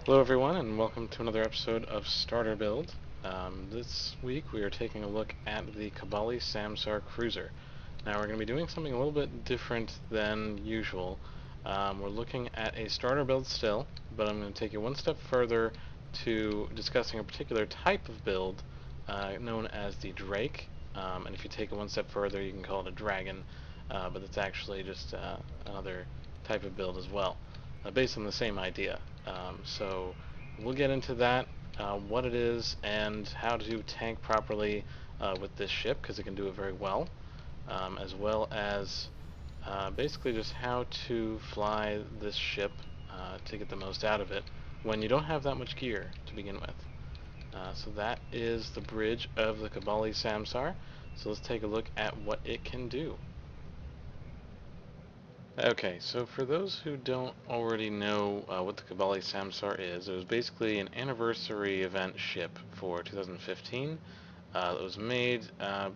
Hello everyone and welcome to another episode of Starter Build. This week we are taking a look at the Kobali Samsar Cruiser. Now we're going to be doing something a little bit different than usual. We're looking at a starter build still, but I'm going to take you one step further to discussing a particular type of build known as the Drake. And if you take it one step further you can call it a Dragon, but it's actually just another type of build as well, based on the same idea. So we'll get into that, what it is, and how to tank properly with this ship, because it can do it very as well as basically just how to fly this ship to get the most out of it when you don't have that much gear to begin with. So that is the bridge of the Kobali Samsar. So let's take a look at what it can do. Okay, so for those who don't already know what the Kabali Samsar is, it was basically an anniversary event ship for 2015 that was made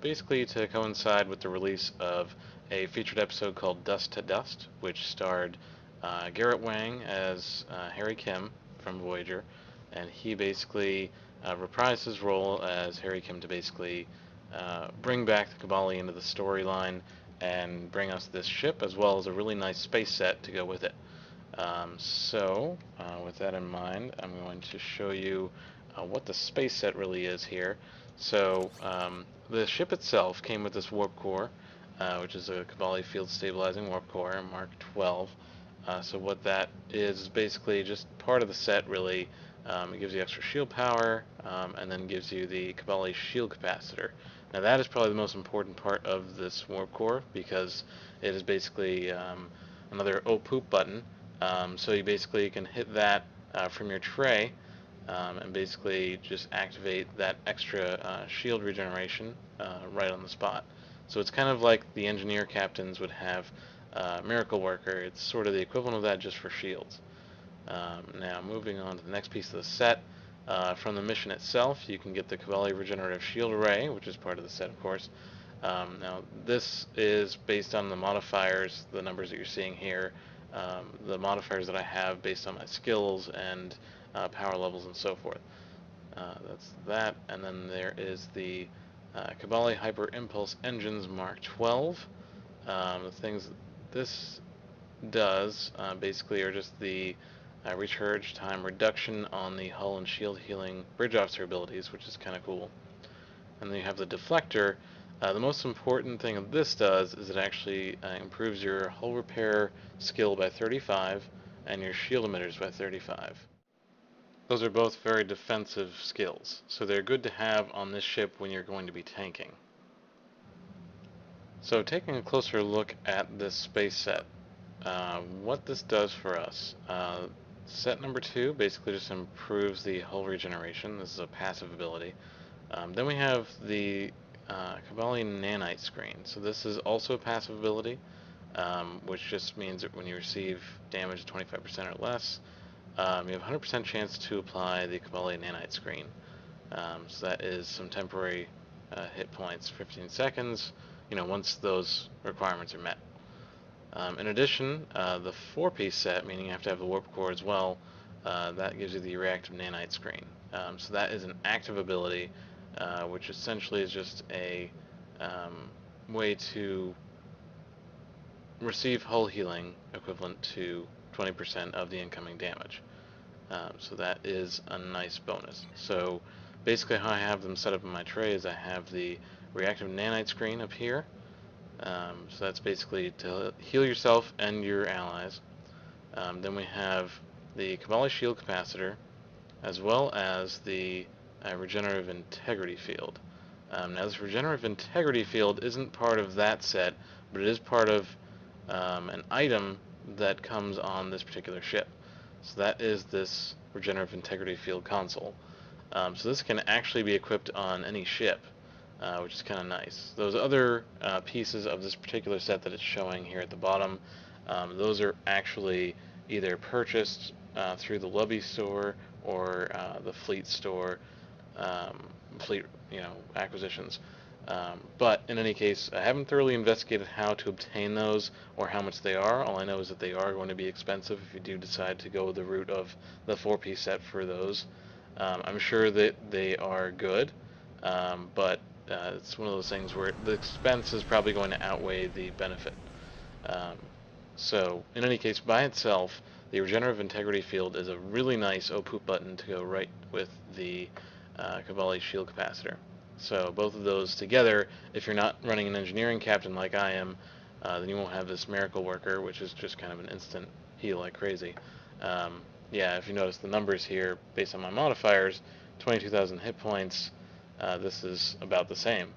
basically to coincide with the release of a featured episode called Dust to Dust, which starred Garrett Wang as Harry Kim from Voyager, and he basically reprised his role as Harry Kim to basically bring back the Kabali into the storyline and bring us this ship as well as a really nice space set to go with it. With that in mind, I'm going to show you what the space set really is here. The ship itself came with this warp core, which is a Kabali field stabilizing warp core, Mark 12. So what that is basically just part of the set, really. It gives you extra shield power, and then gives you the Kabali shield capacitor. Now that is probably the most important part of this warp core, because it is basically another oh poop button. So you basically can hit that from your tray, and basically just activate that extra shield regeneration right on the spot. So it's kind of like the engineer captains would have Miracle Worker. It's sort of the equivalent of that, just for shields. Now moving on to the next piece of the set. From the mission itself, you can get the Kabali Regenerative Shield Array, which is part of the set, of course. Now this is based on the modifiers, the numbers that you're seeing here, the modifiers that I have based on my skills and power levels and so forth. That's that, and then there is the Kabali Hyper Impulse Engines Mark 12. The things this does basically are just the recharge time reduction on the hull and shield healing bridge officer abilities, which is kind of cool. And then you have the deflector. The most important thing that this does is it actually improves your hull repair skill by 35 and your shield emitters by 35. Those are both very defensive skills, so they're good to have on this ship when you're going to be tanking. So taking a closer look at this space set, what this does for us. Set number 2 basically just improves the hull regeneration. This is a passive ability. Then we have the Kabali Nanite screen. So this is also a passive ability, which just means that when you receive damage 25% or less, you have a 100% chance to apply the Kabali Nanite screen. So that is some temporary hit points, 15 seconds, once those requirements are met. In addition, the 4-piece set, meaning you have to have the warp core as well, that gives you the reactive nanite screen. So that is an active ability, which essentially is just a way to receive hull healing equivalent to 20% of the incoming damage. So that is a nice bonus. So basically how I have them set up in my tray is I have the reactive nanite screen up here. So that's basically to heal yourself and your allies. Then we have the Kabali Shield Capacitor, as well as the Regenerative Integrity Field. Now this Regenerative Integrity Field isn't part of that set, but it is part of an item that comes on this particular ship. So that is this Regenerative Integrity Field console. So this can actually be equipped on any ship, which is kind of nice. Those other pieces of this particular set that it's showing here at the bottom, those are actually either purchased through the Lubby store or the Fleet store, Fleet acquisitions. But in any case, I haven't thoroughly investigated how to obtain those or how much they are. All I know is that they are going to be expensive if you do decide to go the route of the 4-piece set for those. I'm sure that they are good, but it's one of those things where the expense is probably going to outweigh the benefit. Um, so, in any case, by itself, the Regenerative Integrity Field is a really nice OPOOP button to go right with the Kobali Shield Capacitor. So both of those together, if you're not running an engineering captain like I am, then you won't have this miracle worker, which is just kind of an instant heal like crazy. Um, yeah, if you notice the numbers here, based on my modifiers, 22,000 hit points, this is about the same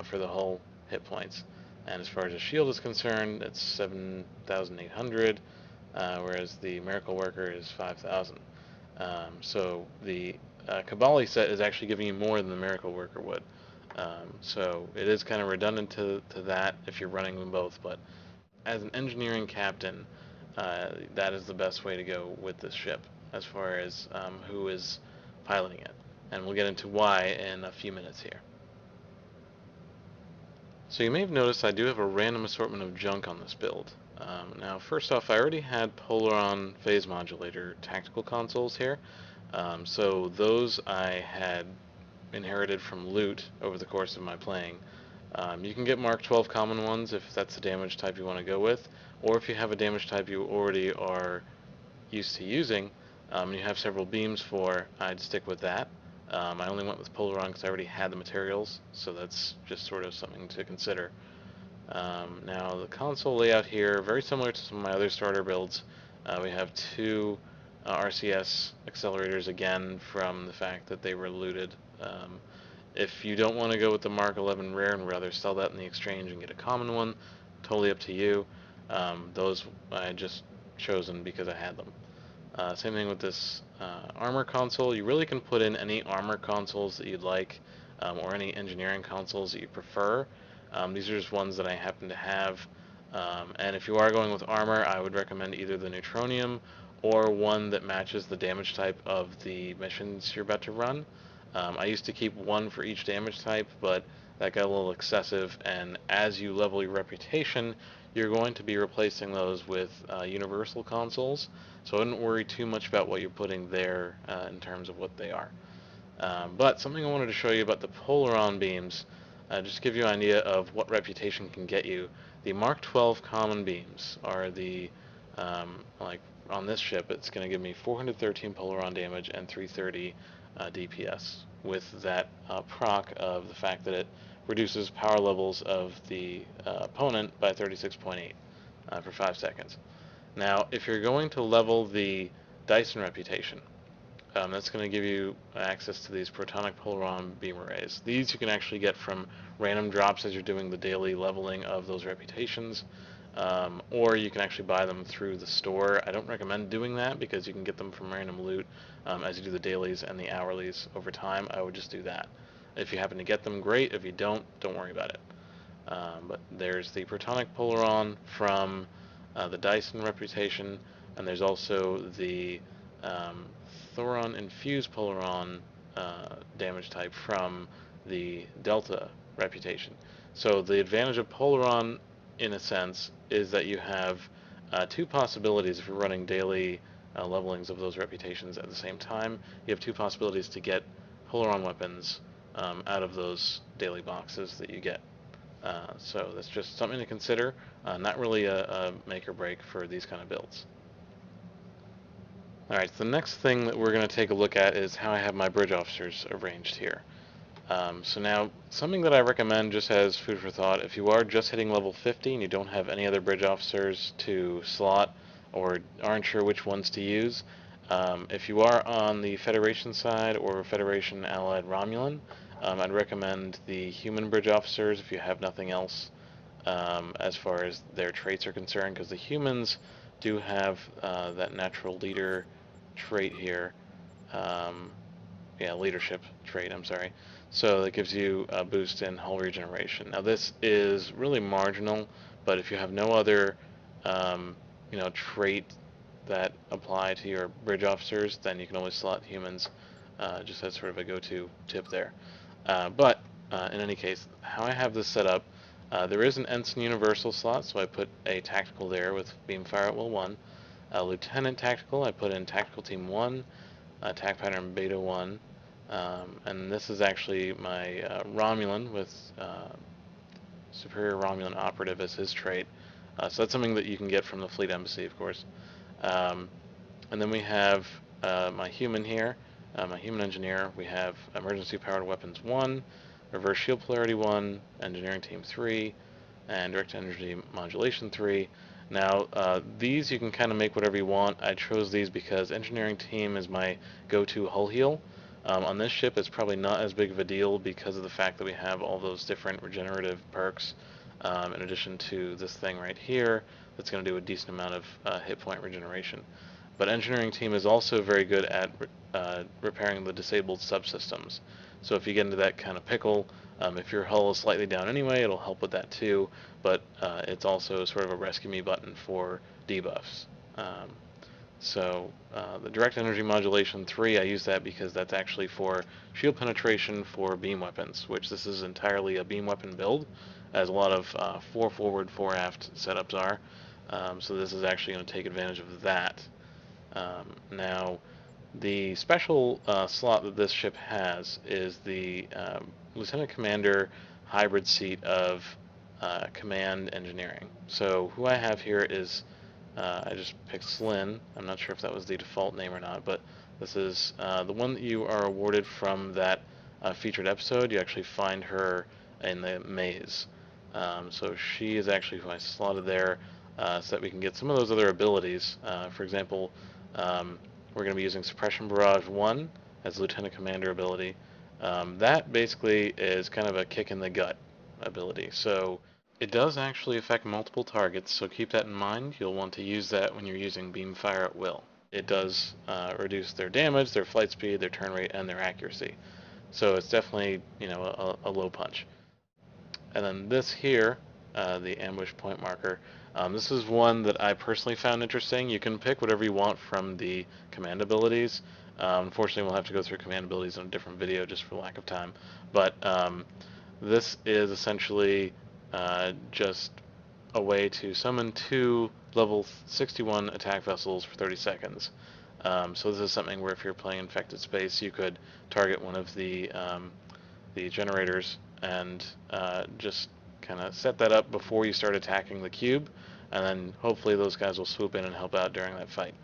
for the whole hit points. And as far as the shield is concerned, it's 7,800, whereas the miracle worker is 5,000. So the Kabali set is actually giving you more than the miracle worker would. So it is kind of redundant to that if you're running them both, but as an engineering captain, that is the best way to go with this ship as far as who is piloting it. And we'll get into why in a few minutes here. So you may have noticed I do have a random assortment of junk on this build. Now first off, I already had Polaron phase modulator tactical consoles here, so those I had inherited from loot over the course of my playing. You can get Mark 12 common ones if that's the damage type you want to go with, or if you have a damage type you already are used to using, you have several beams for, I'd stick with that. I only went with Polaron because I already had the materials, so that's just sort of something to consider. Now the console layout here, very similar to some of my other starter builds. We have two RCS accelerators again from the fact that they were looted. If you don't want to go with the Mark 11 rare and rather sell that in the exchange and get a common one, totally up to you. Those I just chosen because I had them. Same thing with this armor console. You really can put in any armor consoles that you'd like, or any engineering consoles that you prefer. These are just ones that I happen to have. And if you are going with armor, I would recommend either the Neutronium or one that matches the damage type of the missions you're about to run. I used to keep one for each damage type, but that got a little excessive, and as you level your reputation, you're going to be replacing those with universal consoles, so I wouldn't worry too much about what you're putting there in terms of what they are. But something I wanted to show you about the Polaron beams, just to give you an idea of what reputation can get you. The Mark 12 common beams are the, like on this ship, it's going to give me 413 Polaron damage and 330 DPS, with that proc of the fact that it reduces power levels of the opponent by 36.8 for 5 seconds. Now, if you're going to level the Dyson reputation, that's going to give you access to these protonic polaron beam arrays. These you can actually get from random drops as you're doing the daily leveling of those reputations, or you can actually buy them through the store. I don't recommend doing that because you can get them from random loot as you do the dailies and the hourlies over time. I would just do that. If you happen to get them, great. If you don't worry about it. But there's the protonic polaron from the Dyson reputation, and there's also the Thoron infused polaron damage type from the Delta reputation. So the advantage of polaron, in a sense, is that you have two possibilities if you're running daily levelings of those reputations at the same time. You have two possibilities to get polaron weapons out of those daily boxes that you get. So that's just something to consider, not really a make or break for these kind of builds. Alright, so the next thing that we're going to take a look at is how I have my bridge officers arranged here. So now, something that I recommend just as food for thought, if you are just hitting level 50 and you don't have any other bridge officers to slot or aren't sure which ones to use, if you are on the Federation side or Federation Allied Romulan, I'd recommend the human bridge officers if you have nothing else as far as their traits are concerned, because the humans do have that natural leader trait here. Yeah, leadership trait, I'm sorry. So that gives you a boost in hull regeneration. Now this is really marginal, but if you have no other trait that apply to your bridge officers, then you can always slot humans, just as sort of a go-to tip there. But in any case, how I have this set up, there is an Ensign Universal slot, so I put a Tactical there with Beam Fire at Will 1. Lieutenant Tactical, I put in Tactical Team 1, Attack Pattern Beta 1, and this is actually my Romulan with Superior Romulan Operative as his trait. So that's something that you can get from the Fleet Embassy, of course. Um, and then we have my human here, my human engineer. We have Emergency Powered Weapons 1, Reverse Shield Polarity 1, Engineering Team 3, and Direct Energy Modulation 3. Now, these you can kind of make whatever you want. I chose these because Engineering Team is my go-to hull heal. On this ship, it's probably not as big of a deal because of the fact that we have all those different regenerative perks, in addition to this thing right here that's going to do a decent amount of hit point regeneration. But Engineering Team is also very good at repairing the disabled subsystems. So if you get into that kind of pickle, if your hull is slightly down anyway, it'll help with that too, but it's also sort of a rescue me button for debuffs. The Direct Energy Modulation 3, I use that because that's actually for shield penetration for beam weapons, which this is entirely a beam weapon build, as a lot of 4 forward, 4 aft setups are. So this is actually going to take advantage of that. Now, the special slot that this ship has is the Lieutenant Commander hybrid seat of Command Engineering. So who I have here is, I just picked Slyn. I'm not sure if that was the default name or not, but this is the one that you are awarded from that featured episode. You actually find her in the maze. So she is actually who I slotted there so that we can get some of those other abilities. For example, we're going to be using Suppression Barrage 1 as Lieutenant Commander ability. That basically is kind of a kick in the gut ability. So it does actually affect multiple targets, so keep that in mind. You'll want to use that when you're using Beam Fire at will. It does reduce their damage, their flight speed, their turn rate, and their accuracy. So it's definitely, a low punch. And then this here, the ambush point marker, this is one that I personally found interesting. You can pick whatever you want from the command abilities. Unfortunately, we'll have to go through command abilities in a different video just for lack of time. But this is essentially just a way to summon 2 level 61 attack vessels for 30 seconds. So this is something where if you're playing Infected Space, you could target one of the generators and just kind of set that up before you start attacking the cube, and then hopefully those guys will swoop in and help out during that fight.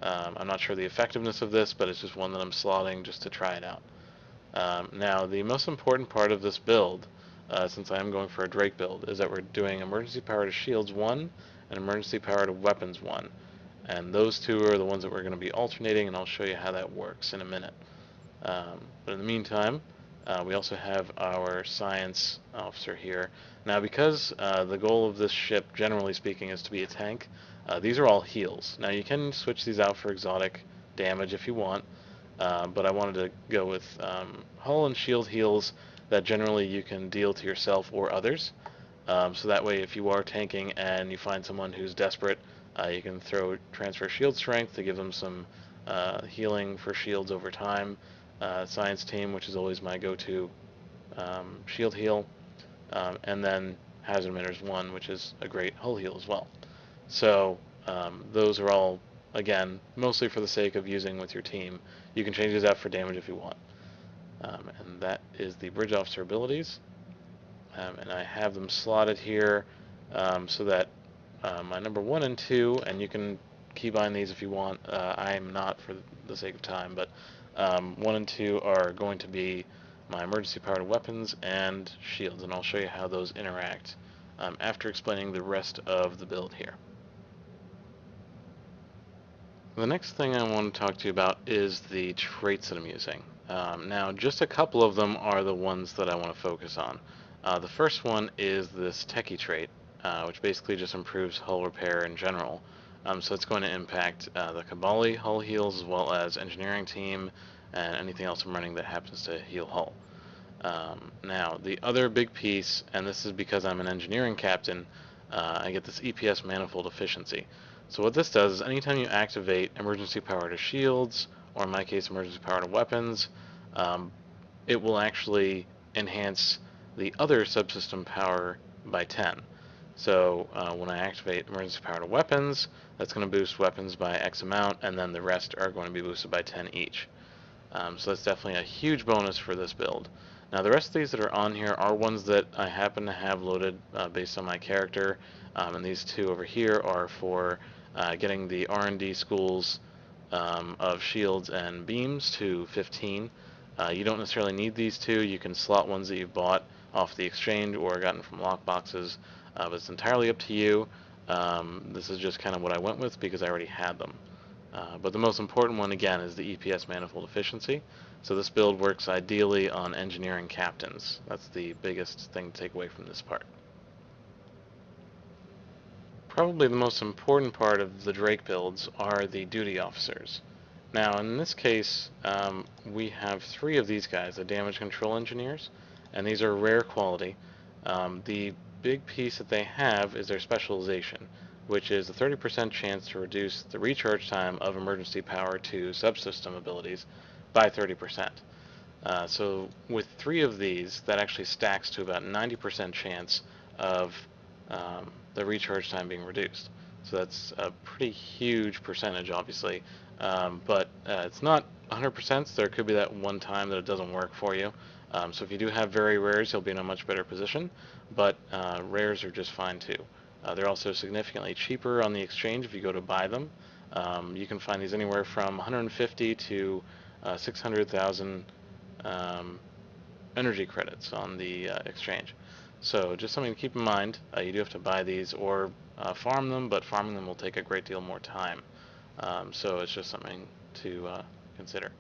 I'm not sure the effectiveness of this, but it's just one that I'm slotting just to try it out. Now, the most important part of this build, since I am going for a Drake build, is that we're doing Emergency Power to Shields 1 and Emergency Power to Weapons 1. And those two are the ones that we're going to be alternating, and I'll show you how that works in a minute. But in the meantime, we also have our science officer here. Now, because the goal of this ship, generally speaking, is to be a tank, these are all heals. Now, you can switch these out for exotic damage if you want, but I wanted to go with hull and shield heals that generally you can deal to yourself or others. So that way, if you are tanking and you find someone who's desperate, you can transfer shield strength to give them some healing for shields over time. Science team, which is always my go-to shield heal, and then hazard emitters 1, which is a great hull heal as well. So those are all, again, mostly for the sake of using with your team. You can change these out for damage if you want. And that is the bridge officer abilities. And I have them slotted here so that my number 1 and 2, and you can keybind these if you want. I am not for the sake of time, but 1 and 2 are going to be my emergency powered weapons and shields, and I'll show you how those interact after explaining the rest of the build here. The next thing I want to talk to you about is the traits that I'm using. Now, just a couple of them are the ones that I want to focus on. The first one is this Techie trait, which basically just improves hull repair in general. So it's going to impact the Kabali hull heals as well as engineering team and anything else I'm running that happens to heal hull. Now, the other big piece, and this is because I'm an engineering captain, I get this Eps Manifold Efficiency. So what this does is anytime you activate emergency power to shields, or in my case emergency power to weapons, it will actually enhance the other subsystem power by 10. So when I activate emergency power to weapons, that's going to boost weapons by X amount, and then the rest are going to be boosted by 10 each. So that's definitely a huge bonus for this build. Now the rest of these that are on here are ones that I happen to have loaded based on my character, and these two over here are for getting the R&D schools of shields and beams to 15. You don't necessarily need these two. You can slot ones that you've bought off the exchange or gotten from lockboxes, but it's entirely up to you. This is just kind of what I went with because I already had them. But the most important one, again, is the Eps Manifold Efficiency. So this build works ideally on engineering captains. That's the biggest thing to take away from this part. Probably the most important part of the Drake builds are the duty officers. Now, in this case, we have 3 of these guys, the damage control engineers, and these are rare quality. The big piece that they have is their specialization, which is a 30% chance to reduce the recharge time of emergency power to subsystem abilities by 30%. So with 3 of these, that actually stacks to about 90% chance of the recharge time being reduced. So that's a pretty huge percentage, obviously, but it's not 100%, so there could be that one time that it doesn't work for you. So if you do have very rares, you'll be in a much better position, but rares are just fine too. They're also significantly cheaper on the exchange if you go to buy them. You can find these anywhere from 150 to 600,000 energy credits on the exchange. So just something to keep in mind. You do have to buy these or farm them, but farming them will take a great deal more time. So it's just something to consider.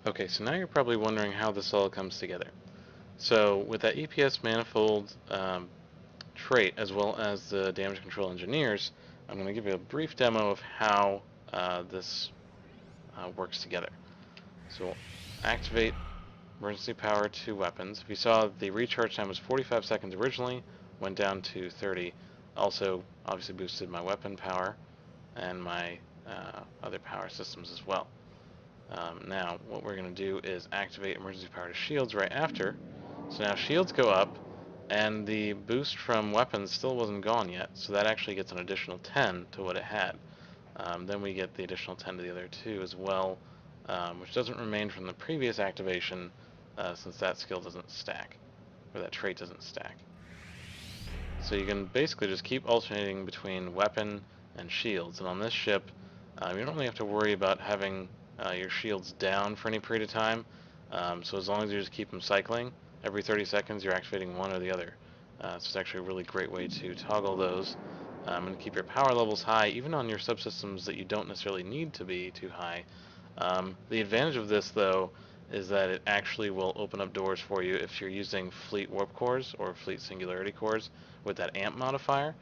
Okay, so now you're probably wondering how this all comes together. So with that EPS manifold trait, as well as the damage control engineers, I'm going to give you a brief demo of how this works together. So we'll activate emergency power to weapons. If you saw, the recharge time was 45 seconds originally, went down to 30. Also, obviously boosted my weapon power and my other power systems as well. Now, what we're going to do is activate emergency power to shields right after. So now shields go up, and the boost from weapons still wasn't gone yet, so that actually gets an additional 10 to what it had. Then we get the additional 10 to the other 2 as well, which doesn't remain from the previous activation since that skill doesn't stack, or that trait doesn't stack. So you can basically just keep alternating between weapon and shields, and on this ship you don't really have to worry about having your shields down for any period of time, so as long as you just keep them cycling, every 30 seconds you're activating one or the other. So it's actually a really great way to toggle those and keep your power levels high, even on your subsystems that you don't necessarily need to be too high. The advantage of this, though, is that it actually will open up doors for you if you're using fleet warp cores or fleet singularity cores with that amp modifier,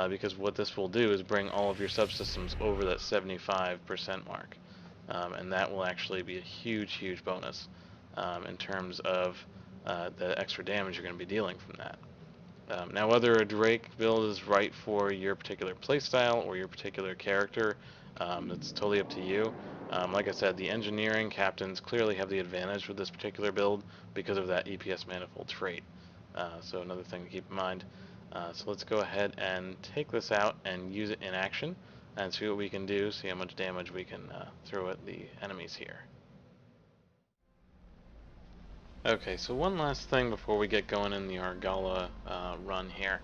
because what this will do is bring all of your subsystems over that 75% mark, and that will actually be a huge bonus in terms of the extra damage you're going to be dealing from that. Now, whether a Drake build is right for your particular playstyle or your particular character, it's totally up to you. Like I said, the engineering captains clearly have the advantage with this particular build because of that EPS manifold trait. So another thing to keep in mind. So let's go ahead and take this out and use it in action and see what we can do, see how much damage we can throw at the enemies here. Okay, so one last thing before we get going in the Argala run here.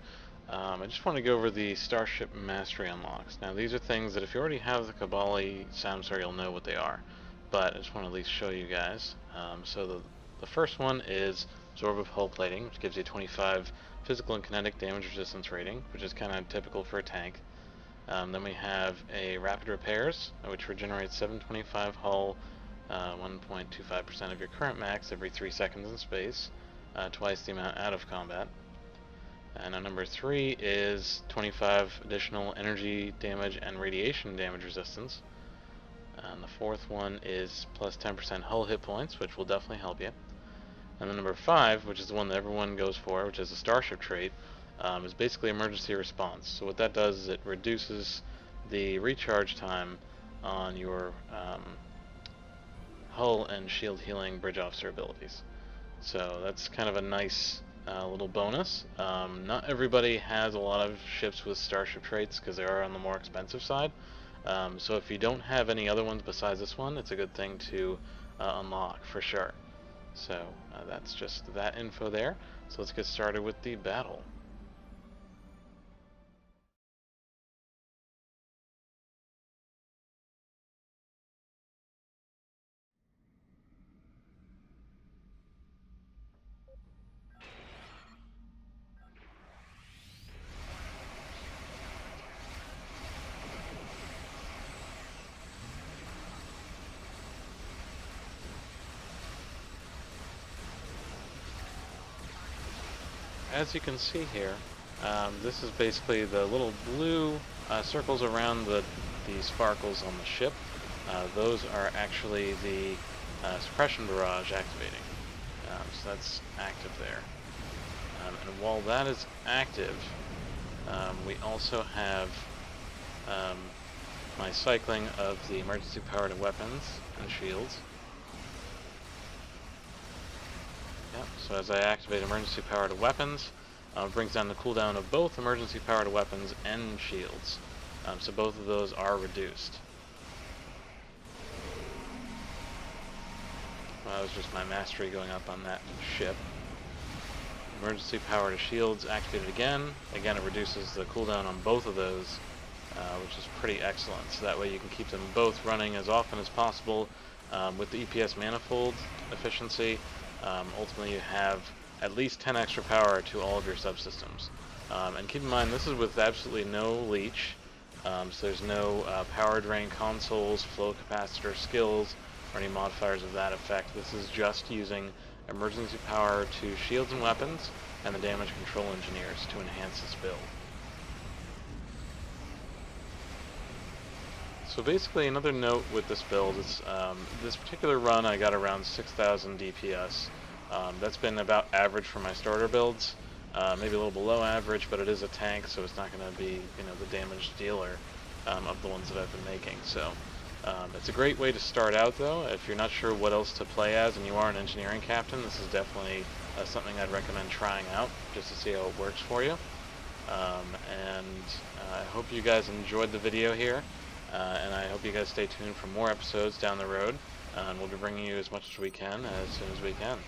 I just want to go over the Starship Mastery unlocks. Now these are things that if you already have the Kobali Samsar, you'll know what they are. But I just want to at least show you guys. So the first one is Absorb of Hull Plating, which gives you 25 physical and kinetic damage resistance rating, which is kind of typical for a tank. Then we have a Rapid Repairs, which regenerates 725 hull, 1.25% of your current max every 3 seconds in space, twice the amount out of combat. And number 3 is 25 additional energy damage and radiation damage resistance. And the fourth one is plus 10% hull hit points, which will definitely help you. And then number 5, which is the one that everyone goes for, which is a Starship trait, is basically emergency response. So what that does is it reduces the recharge time on your hull and shield healing bridge officer abilities. So that's kind of a nice little bonus. Not everybody has a lot of ships with Starship traits because they are on the more expensive side. So if you don't have any other ones besides this one, it's a good thing to unlock for sure. So that's just that info there. So let's get started with the battle. As you can see here, this is basically the little blue circles around the sparkles on the ship. Those are actually the suppression barrage activating. So that's active there. And while that is active, we also have my cycling of the emergency powered weapons and shields. Yep, so as I activate emergency powered weapons, it brings down the cooldown of both emergency powered weapons and shields. So both of those are reduced. Well, that was just my mastery going up on that ship. Emergency powered shields activated again. Again, it reduces the cooldown on both of those, which is pretty excellent. So that way you can keep them both running as often as possible. With the Eps Manifold Efficiency, ultimately you have at least 10 extra power to all of your subsystems. And keep in mind, this is with absolutely no leech, so there's no power drain consoles, flow capacitor skills, or any modifiers of that effect. This is just using emergency power to shields and weapons, and the damage control engineers to enhance this build. So basically, another note with this build is this particular run I got around 6,000 DPS. That's been about average for my starter builds, maybe a little below average, but it is a tank, so it's not going to be, you know, the damage dealer of the ones that I've been making. So it's a great way to start out, though. If you're not sure what else to play as and you are an engineering captain, this is definitely something I'd recommend trying out just to see how it works for you. And I hope you guys enjoyed the video here. And I hope you guys stay tuned for more episodes down the road, and we'll be bringing you as much as we can as soon as we can.